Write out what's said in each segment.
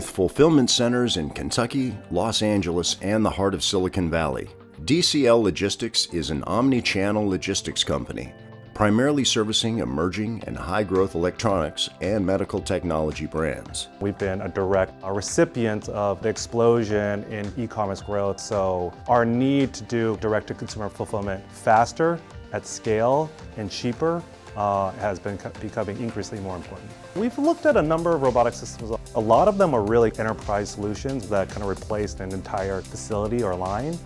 With fulfillment centers in Kentucky, Los Angeles, and the heart of Silicon Valley, Dcl Logistics is an omni-channel logistics company, primarily servicing emerging and high-growth electronics and medical technology brands. We've been a direct recipient of the explosion in e-commerce growth, so our need to do direct-to-consumer fulfillment faster, at scale, and cheaper has been becoming increasingly more important. We've looked at a number of robotic systems. A lot of them are really enterprise solutions that kind of replaced an entire facility or line.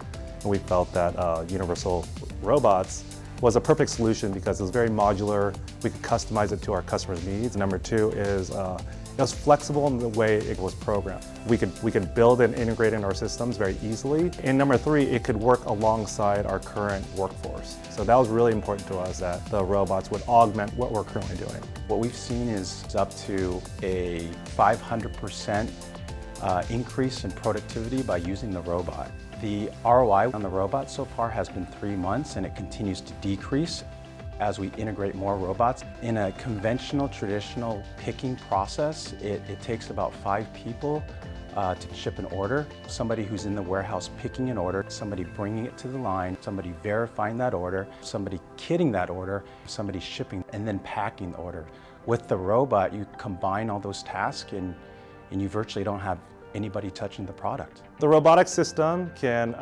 And we felt that Universal Robots was a perfect solution because it was very modular. We could customize it to our customers' needs. Number two is it was flexible in the way it was programmed. We could build and integrate in our systems very easily. And number three, it could work alongside our current workforce. So that was really important to us, that the robots would augment what we're currently doing. What we've seen is up to a 500% increase in productivity by using the robot. The ROI on the robot so far has been 3 months, and it continues to decrease as we integrate more robots. In a conventional, traditional picking process, it takes about 5 people to ship an order. Somebody who's in the warehouse picking an order, somebody bringing it to the line, somebody verifying that order, somebody kitting that order, somebody shipping, and then packing the order. With the robot, you combine all those tasks and you virtually don't have anybody touching the product. The robotic system can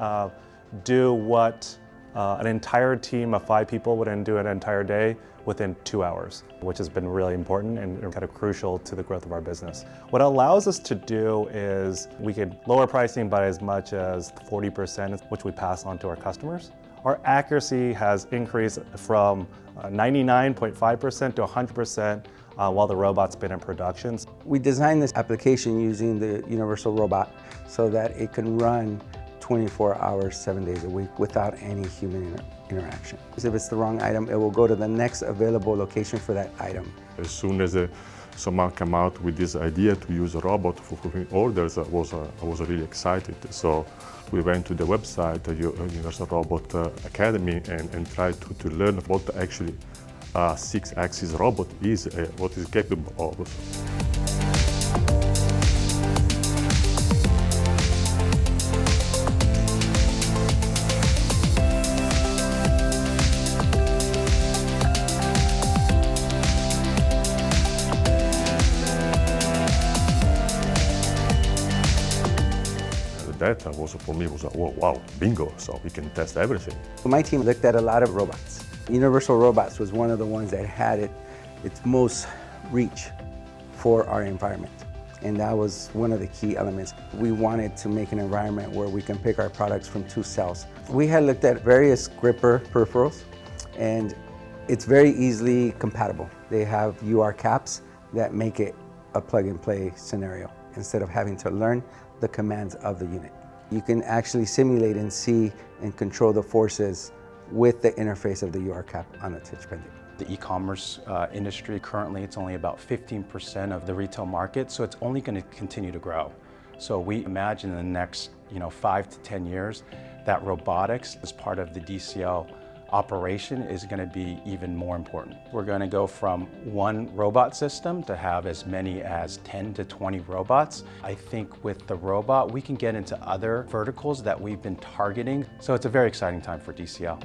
do what an entire team of 5 people would do an entire day within 2 hours, which has been really important and kind of crucial to the growth of our business. What it allows us to do is we could lower pricing by as much as 40%, which we pass on to our customers. Our accuracy has increased from 99.5% to 100% while the robot's been in production. We designed this application using the Universal Robot so that it can run 24 hours, 7 days a week without any human interaction. If it's the wrong item, it will go to the next available location for that item. As soon as someone came out with this idea to use a robot for fulfilling orders, I was really excited. So we went to the website, Universal Robot Academy, and tried to learn what actually a 6-axis robot is, what is capable of. That was, for me, was oh wow, bingo, so we can test everything. My team looked at a lot of robots. Universal Robots was one of the ones that had its most reach for our environment. And that was one of the key elements. We wanted to make an environment where we can pick our products from 2 cells. We had looked at various gripper peripherals, and it's very easily compatible. They have UR caps that make it a plug-and-play scenario instead of having to learn the commands of the unit. You can actually simulate and see and control the forces with the interface of the UR cap on a touch pendant. The e-commerce industry, currently it's only about 15% of the retail market, so it's only going to continue to grow. So we imagine in the next 5 to 10 years that robotics as part of the DCL operation is going to be even more important. We're going to go from 1 robot system to have as many as 10 to 20 robots. I think with the robot we can get into other verticals that we've been targeting, so it's a very exciting time for DCL.